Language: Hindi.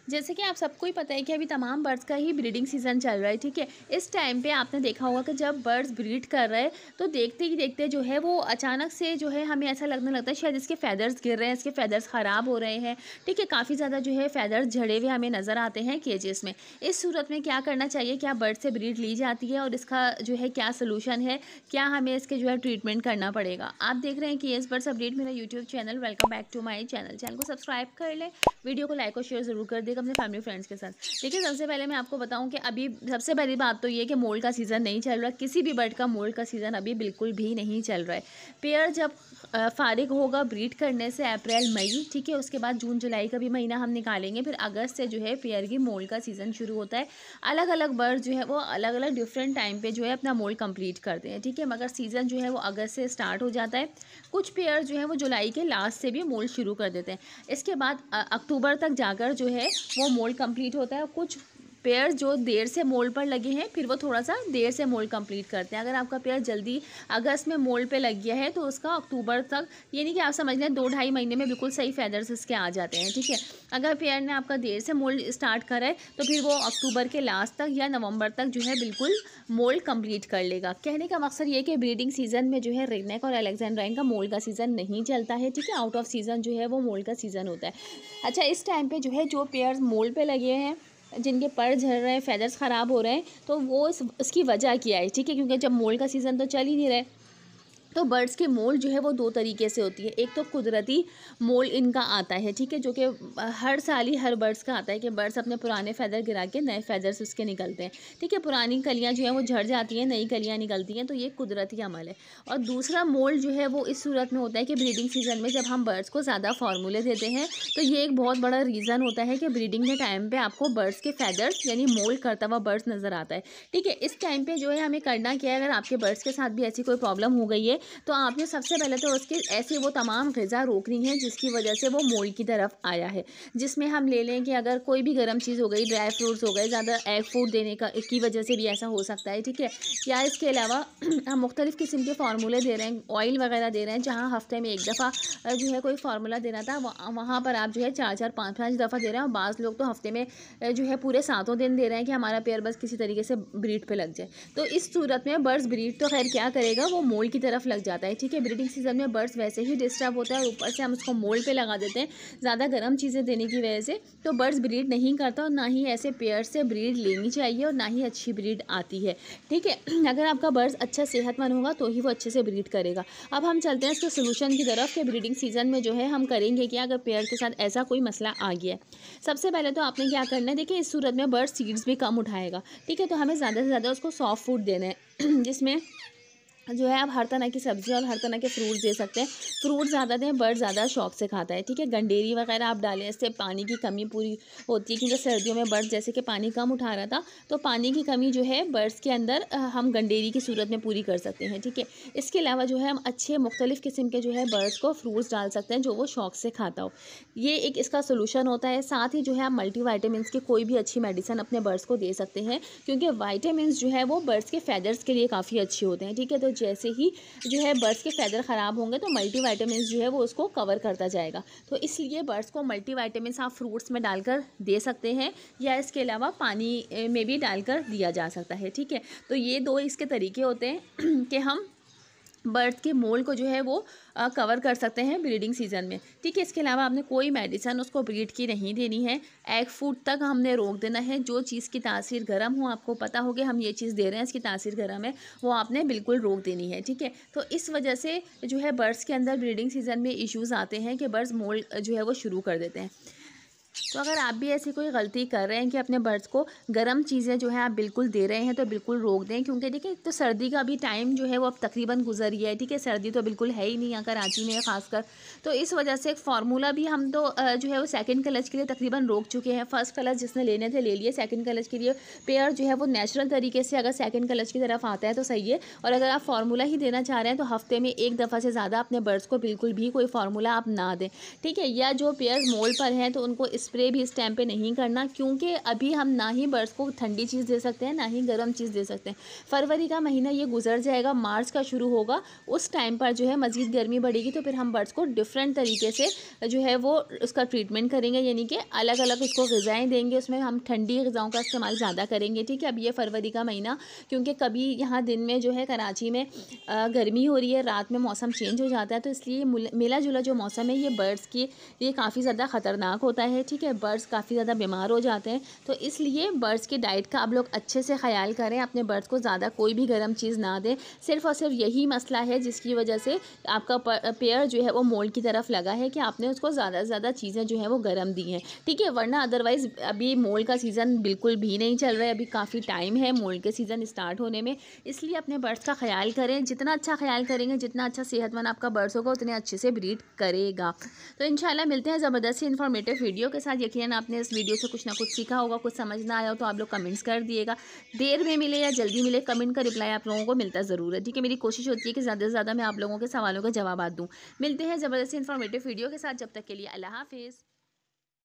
जैसे कि आप सबको ही पता है कि अभी तमाम बर्ड्स का ही ब्रीडिंग सीज़न चल रहा है, ठीक है। इस टाइम पे आपने देखा होगा कि जब बर्ड्स ब्रीड कर रहे हैं तो देखते ही देखते जो है वो अचानक से जो है हमें ऐसा लगने लगता है शायद इसके फैदर्स गिर रहे हैं, इसके फैदर्स ख़राब हो रहे हैं, ठीक है। काफ़ी ज़्यादा जो है फैदर्स झड़े हुए हमें नज़र आते हैं केजेस में। इस सूरत में क्या करना चाहिए, क्या बर्ड से ब्रीड ली जाती है और इसका जो है क्या सोल्यूशन है, क्या हमें इसके जो है ट्रीटमेंट करना पड़ेगा। आप देख रहे हैं कि बर्ड्स अपडेट मेरा YouTube channel. Welcome back to my channel को सब्सक्राइब कर लें, वीडियो को लाइक और शेयर ज़रूर कर देगा अपने फैमिली फ्रेंड्स के साथ। देखिए, सबसे पहले मैं आपको बताऊं कि अभी सबसे पहली बात तो ये कि मोल्ड का सीज़न नहीं चल रहा, किसी भी बर्ड का मोल्ड का सीज़न अभी बिल्कुल भी नहीं चल रहा है। पेयर जब फारिग होगा ब्रीड करने से अप्रैल मई, ठीक है, उसके बाद जून जुलाई का भी महीना हम निकालेंगे, फिर अगस्त से जो है पेयर की मोल्ड का सीज़न शुरू होता है। अलग अलग बर्ड जो है वो अलग अलग डिफरेंट टाइम पे जो है अपना मोल्ड कंप्लीट करते हैं, ठीक है, मगर सीज़न जो है वो अगस्त से स्टार्ट हो जाता है। कुछ पेयर जो है वो जुलाई के लास्ट से भी मोल्ड शुरू कर देते हैं। इसके बाद अक्टूबर तक जाकर जो है वो मोल्ड कंप्लीट होता है। कुछ पेयर जो देर से मोल्ड पर लगे हैं फिर वो थोड़ा सा देर से मोल्ड कंप्लीट करते हैं। अगर आपका पेयर जल्दी अगस्त में मोल्ड पे लग गया है तो उसका अक्टूबर तक, यानी कि आप समझ लें 2-2.5 महीने में बिल्कुल सही फैदर्स इसके आ जाते हैं, ठीक है। अगर पेयर ने आपका देर से मोल्ड स्टार्ट करा है तो फिर वो अक्टूबर के लास्ट तक या नवंबर तक जो है बिल्कुल मोल्ड कंप्लीट कर लेगा। कहने का मकसद ये कि ब्रीडिंग सीजन में जो है रिगनेक और अलेक्जेंड्राइन का मोल्ड का सीज़न नहीं चलता है, ठीक है। आउट ऑफ सीज़न जो है वो मोल्ड का सीज़न होता है। अच्छा, इस टाइम पे जो है जो पेयर्स मोल्ड पे लगे हैं, जिनके पर झड़ रहे हैं, फैदर्स ख़राब हो रहे हैं, तो वो इसकी वजह क्या है, ठीक है, क्योंकि जब मोल्ड का सीज़न तो चल ही नहीं रहा है। तो बर्ड्स के मोल्ड जो है वो 2 तरीके से होती है। एक तो कुदरती मोल्ड इनका आता है, ठीक है, जो कि हर साल ही हर बर्ड्स का आता है कि बर्ड्स अपने पुराने फैदर गिरा के नए फैदर्स उसके निकलते हैं, ठीक है। पुरानी कलियां जो है वो झड़ जाती हैं, नई कलियां निकलती हैं, तो ये कुदरती अमल है। और दूसरा मोल्ड जो है वो इस सूरत में होता है कि ब्रीडिंग सीजन में जब हम बर्ड्स को ज़्यादा फार्मूले देते हैं तो ये एक बहुत बड़ा रीज़न होता है कि ब्रीडिंग के टाइम पर आपको बर्ड्स के फैदर्स यानी मोल्ड करता हुआ बर्ड्स नज़र आता है, ठीक है। इस टाइम पर जो है हमें करना क्या है, अगर आपके बर्ड्स के साथ भी ऐसी कोई प्रॉब्लम हो गई है तो आपने सबसे पहले तो उसके ऐसे वो तमाम ग़िज़ा रोकनी है जिसकी वजह से वो मोल्ड की तरफ आया है। जिसमें हम ले लें कि अगर कोई भी गर्म चीज़ हो गई, ड्राई फ्रूट्स हो गए, ज़्यादा एग फूड देने की वजह से भी ऐसा हो सकता है, ठीक है। या इसके अलावा हम मुख्तलिफ़ किस्म के फार्मूले दे रहे हैं, ऑयल वगैरह दे रहे हैं, जहाँ हफ्ते में 1 दफ़ा जो है कोई फार्मूला देना था वहाँ पर आप जो है 4-4 5-5 दफ़ा दे रहे हैं। और बाज़ लोग तो हफ्ते में जो है पूरे 7 दिन दे रहे हैं कि हमारा पेयर बस किसी तरीके से ब्रीड पे लग जाए। तो इस सूरत में बर्ड्स ब्रीड तो खैर क्या करेगा, वो मोल्ड की तरफ लग जाता है, ठीक है। ब्रीडिंग सीजन में बर्ड्स वैसे ही डिस्टर्ब होता है और ऊपर से हम उसको मोल्ड पे लगा देते हैं ज़्यादा गर्म चीज़ें देने की वजह से, तो बर्ड्स ब्रीड नहीं करता और ना ही ऐसे पेयर से ब्रीड लेनी चाहिए और ना ही अच्छी ब्रीड आती है, ठीक है। अगर आपका बर्ड्स अच्छा सेहतमंद होगा तो ही वो अच्छे से ब्रीड करेगा। अब हम चलते हैं इसके सोल्यूशन की तरफ कि ब्रीडिंग सीजन में जो है हम करेंगे क्या अगर पेयर के साथ ऐसा कोई मसला आ गया है। सबसे पहले तो आपने क्या करना है, देखिए इस सूरत में बर्ड सीड्स भी कम उठाएगा, ठीक है, तो हमें ज़्यादा से ज़्यादा उसको सॉफ्ट फूड देना है जिसमें जो है आप हर तरह की सब्ज़ी और हर तरह के फ्रूट्स दे सकते हैं। फ्रूट ज़्यादा दें, बर्ड ज़्यादा शौक से खाता है, ठीक है। गंडेरी वगैरह आप डालें, इससे पानी की कमी पूरी होती है, क्योंकि सर्दियों में बर्ड जैसे कि पानी कम उठा रहा था तो पानी की कमी जो है बर्ड्स के अंदर हम गंडेरी की सूरत में पूरी कर सकते हैं, ठीक है। इसके अलावा जो है हम अच्छे मुख्तलिफ़ किस्म के जो है बर्ड्स को फ्रूट्स डाल सकते हैं जो वो शौक से खाता हो। ये एक इसका सोल्यूशन होता है। साथ ही जो है आप मल्टीविटामिन्स की कोई भी अच्छी मेडिसिन अपने बर्ड्स को दे सकते हैं, क्योंकि विटामिन्स जो है वो बर्ड्स के फैदर्स के लिए काफ़ी अच्छे होते हैं, ठीक है। तो जैसे ही जो है बर्ड्स के फैदर ख़राब होंगे तो मल्टीविटामिन्स जो है वो उसको कवर करता जाएगा। तो इसलिए बर्ड्स को मल्टीविटामिन्स आप फ्रूट्स में डालकर दे सकते हैं या इसके अलावा पानी में भी डालकर दिया जा सकता है, ठीक है। तो ये 2 इसके तरीके होते हैं कि हम बर्ड के मोल्ड को जो है वो कवर कर सकते हैं ब्रीडिंग सीजन में, ठीक है। इसके अलावा आपने कोई मेडिसिन उसको ब्रीड की नहीं देनी है। एग फूड तक हमने रोक देना है। जो चीज़ की तासीर गर्म हो, आपको पता हो कि हम ये चीज़ दे रहे हैं इसकी तासीर गर्म है, वो आपने बिल्कुल रोक देनी है, ठीक है। तो इस वजह से जो है बर्ड्स के अंदर ब्रीडिंग सीजन में इश्यूज़ आते हैं कि बर्ड्स मोल्ड जो है वो शुरू कर देते हैं। तो अगर आप भी ऐसी कोई गलती कर रहे हैं कि अपने बर्ड्स को गर्म चीज़ें जो है आप बिल्कुल दे रहे हैं तो बिल्कुल रोक दें, क्योंकि देखिए तो सर्दी का भी टाइम जो है वो अब तकरीबन गुजर गया है, ठीक है। सर्दी तो बिल्कुल है ही नहीं यहाँ कराची में ख़ासकर, तो इस वजह से एक फार्मूला भी हम तो जो है वो सेकंड कलच के लिए तकरीबन रोक चुके हैं। फर्स्ट कलच जिसने लेने थे ले लिए, सेकंड कलच के लिए पेयर जो है वो नेचुरल तरीके से अगर सेकंड कलच की तरफ आता है तो सही है। और अगर आप फार्मूला ही देना चाह रहे हैं तो हफ्ते में 1 दफ़ा से ज़्यादा अपने बर्ड्स को बिल्कुल भी कोई फार्मूला आप ना दें, ठीक है। या जो पेयर मोल पर हैं तो उनको स्प्रे भी इस टाइम पे नहीं करना, क्योंकि अभी हम ना ही बर्ड्स को ठंडी चीज़ दे सकते हैं ना ही गर्म चीज़ दे सकते हैं। फरवरी का महीना ये गुजर जाएगा, मार्च का शुरू होगा, उस टाइम पर जो है मज़ीद गर्मी बढ़ेगी, तो फिर हम बर्ड्स को डिफरेंट तरीके से जो है वो उसका ट्रीटमेंट करेंगे, यानी कि अलग अलग उसको ग़िज़ाएँ देंगे, उसमें हम ठंडी ग़िज़ाओं का इस्तेमाल ज़्यादा करेंगे। ठीक है, अब ये फरवरी का महीना, क्योंकि कभी यहाँ दिन में जो है कराची में गर्मी हो रही है, रात में मौसम चेंज हो जाता है, तो इसलिए मिला जुला जो मौसम है ये बर्ड्स के लिए काफ़ी ज़्यादा ख़तरनाक होता है। ठीक है, बर्ड्स काफ़ी ज़्यादा बीमार हो जाते हैं, तो इसलिए बर्ड्स की डाइट का आप लोग अच्छे से ख्याल करें, अपने बर्ड्स को ज़्यादा कोई भी गर्म चीज़ ना दें। सिर्फ़ और सिर्फ यही मसला है जिसकी वजह से आपका पेयर जो है वो मोल्ड की तरफ लगा है कि आपने उसको ज़्यादा से ज़्यादा चीज़ें जो हैं वो गर्म दी हैं। ठीक है, वरना अदरवाइज़ अभी मोल्ड का सीज़न बिल्कुल भी नहीं चल रहा है, अभी काफ़ी टाइम है मोल्ड के सीज़न स्टार्ट होने में, इसलिए अपने बर्ड्स का ख्याल करें। जितना अच्छा ख्याल करेंगे, जितना अच्छा सेहतमंद आपका बर्ड्स होगा, उतने अच्छे से ब्रीड करेगा। तो इंशाल्लाह मिलते हैं ज़बरदस्त इन्फॉर्मेटिव वीडियो के साथ। यकीनन आपने इस वीडियो से कुछ ना कुछ सीखा होगा, कुछ समझ ना आया हो तो आप लोग कमेंट्स कर दिएगा। देर में मिले या जल्दी मिले, कमेंट का रिप्लाई आप लोगों को मिलता ज़रूर है। ठीक है, मेरी कोशिश होती है कि ज़्यादा से ज़्यादा मैं आप लोगों के सवालों के जवाब दूँ। मिलते हैं ज़बरदस्त इन्फॉर्मेटिव वीडियो के साथ, जब तक के लिए अल्लाह हाफ़िज़।